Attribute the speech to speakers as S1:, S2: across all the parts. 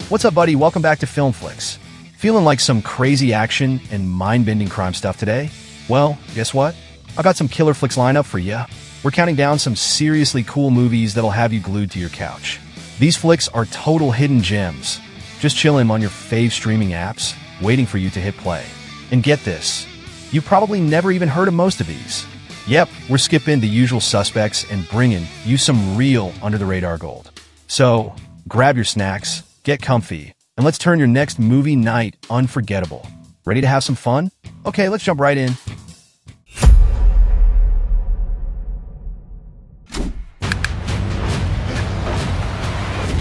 S1: What's up, buddy? Welcome back to Filmflix. Feeling like some crazy action and mind-bending crime stuff today? Well, guess what? I got some killer flicks lined up for you. We're counting down some seriously cool movies that'll have you glued to your couch. These flicks are total hidden gems, just chilling on your fave streaming apps, waiting for you to hit play. And get this, you've probably never even heard of most of these. Yep, we're skipping the usual suspects and bringing you some real under-the-radar gold. So, grab your snacks, get comfy, and let's turn your next movie night unforgettable. Ready to have some fun? Okay, let's jump right in.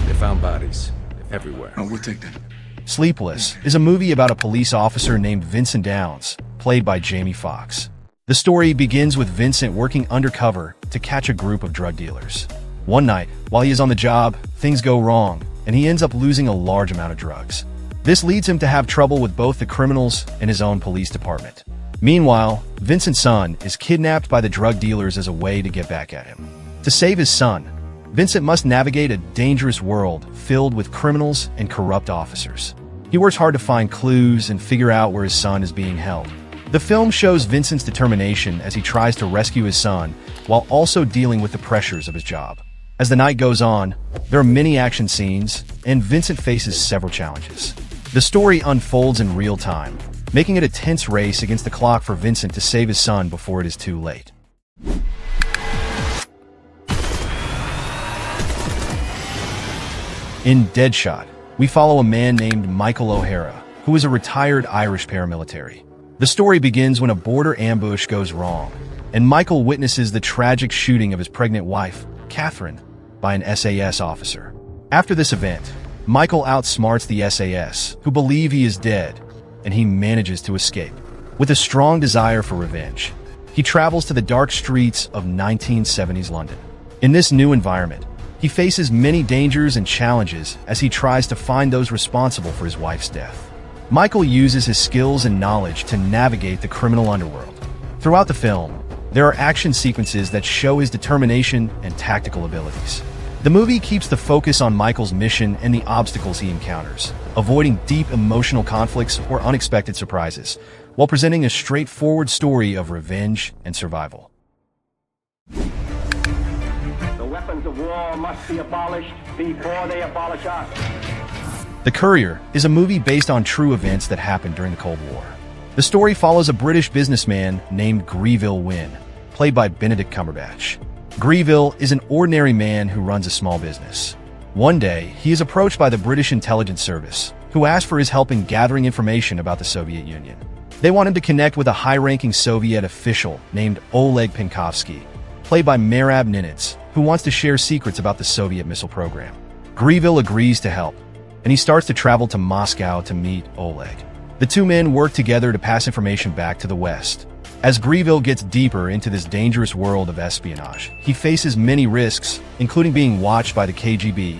S2: They found bodies everywhere.
S3: Oh, we'll take that.
S1: Sleepless is a movie about a police officer named Vincent Downs, played by Jamie Foxx. The story begins with Vincent working undercover to catch a group of drug dealers. One night, while he is on the job, things go wrong, and he ends up losing a large amount of drugs. This leads him to have trouble with both the criminals and his own police department. Meanwhile, Vincent's son is kidnapped by the drug dealers as a way to get back at him. To save his son, Vincent must navigate a dangerous world filled with criminals and corrupt officers. He works hard to find clues and figure out where his son is being held. The film shows Vincent's determination as he tries to rescue his son while also dealing with the pressures of his job. As the night goes on, there are many action scenes, and Vincent faces several challenges. The story unfolds in real time, making it a tense race against the clock for Vincent to save his son before it is too late. In Deadshot, we follow a man named Michael O'Hara, who is a retired Irish paramilitary. The story begins when a border ambush goes wrong, and Michael witnesses the tragic shooting of his pregnant wife, Catherine, by an SAS officer. After this event, Michael outsmarts the SAS, who believe he is dead, and he manages to escape. With a strong desire for revenge, he travels to the dark streets of 1970s London. In this new environment, he faces many dangers and challenges as he tries to find those responsible for his wife's death. Michael uses his skills and knowledge to navigate the criminal underworld. Throughout the film, there are action sequences that show his determination and tactical abilities. The movie keeps the focus on Michael's mission and the obstacles he encounters, avoiding deep emotional conflicts or unexpected surprises, while presenting a straightforward story of revenge and survival.
S4: The weapons of war must be abolished before they abolish us.
S1: The Courier is a movie based on true events that happened during the Cold War. The story follows a British businessman named Greville Wynne, played by Benedict Cumberbatch. Greville is an ordinary man who runs a small business. One day, he is approached by the British intelligence service, who asks for his help in gathering information about the Soviet Union. They want him to connect with a high-ranking Soviet official named Oleg Penkovsky, played by Merab Ninitz, who wants to share secrets about the Soviet missile program. Greville agrees to help, and he starts to travel to Moscow to meet Oleg. The two men work together to pass information back to the West. As Greville gets deeper into this dangerous world of espionage, he faces many risks, including being watched by the KGB,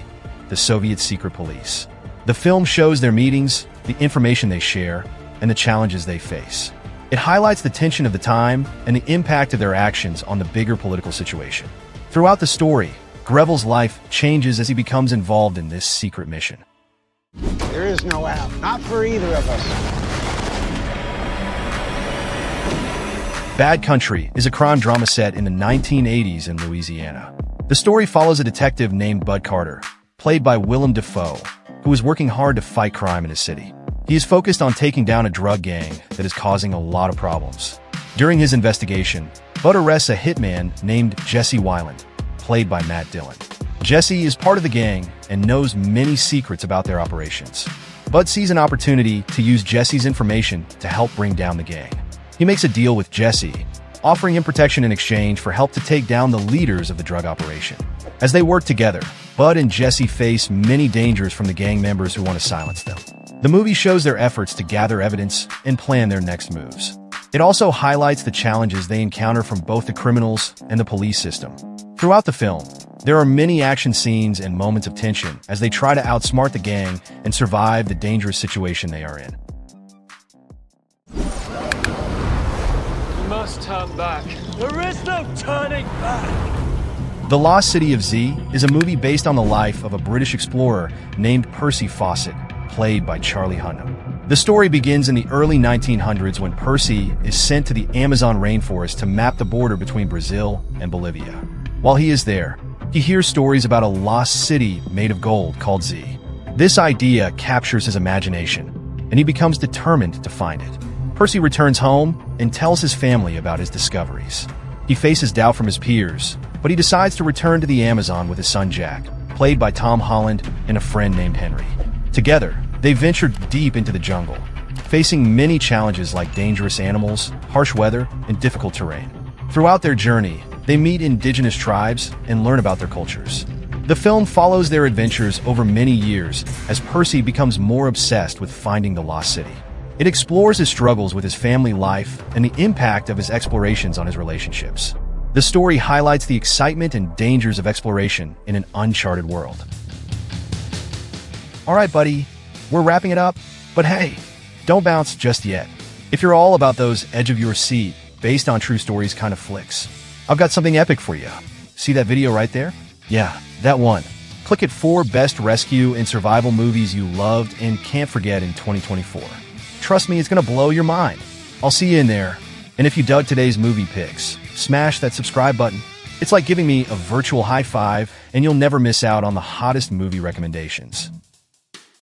S1: the Soviet secret police. The film shows their meetings, the information they share, and the challenges they face. It highlights the tension of the time and the impact of their actions on the bigger political situation. Throughout the story, Greville's life changes as he becomes involved in this secret mission.
S5: There is no out, not for either of us.
S1: Bad Country is a crime drama set in the 1980s in Louisiana. The story follows a detective named Bud Carter, played by Willem Dafoe, who is working hard to fight crime in his city. He is focused on taking down a drug gang that is causing a lot of problems. During his investigation, Bud arrests a hitman named Jesse Wyland, played by Matt Dillon. Jesse is part of the gang and knows many secrets about their operations. Bud sees an opportunity to use Jesse's information to help bring down the gang. He makes a deal with Jesse, offering him protection in exchange for help to take down the leaders of the drug operation. As they work together, Bud and Jesse face many dangers from the gang members who want to silence them. The movie shows their efforts to gather evidence and plan their next moves. It also highlights the challenges they encounter from both the criminals and the police system. Throughout the film, there are many action scenes and moments of tension as they try to outsmart the gang and survive the dangerous situation they are in.
S6: We must turn back. There is no turning back.
S1: The Lost City of Z is a movie based on the life of a British explorer named Percy Fawcett, played by Charlie Hunnam. The story begins in the early 1900s when Percy is sent to the Amazon rainforest to map the border between Brazil and Bolivia. While he is there, he hears stories about a lost city made of gold called Z. This idea captures his imagination, and he becomes determined to find it. Percy returns home and tells his family about his discoveries. He faces doubt from his peers, but he decides to return to the Amazon with his son Jack, played by Tom Holland, and a friend named Henry. Together, they venture deep into the jungle, facing many challenges like dangerous animals, harsh weather, and difficult terrain. Throughout their journey, they meet indigenous tribes and learn about their cultures. The film follows their adventures over many years as Percy becomes more obsessed with finding the lost city. It explores his struggles with his family life and the impact of his explorations on his relationships. The story highlights the excitement and dangers of exploration in an uncharted world. All right, buddy, we're wrapping it up, but hey, don't bounce just yet. If you're all about those edge-of-your-seat, based on true stories kind of flicks, I've got something epic for you. See that video right there? Yeah, that one. Click it for best rescue and survival movies you loved and can't forget in 2024. Trust me, it's gonna blow your mind. I'll see you in there. And if you dug today's movie picks, smash that subscribe button. It's like giving me a virtual high five, and you'll never miss out on the hottest movie recommendations.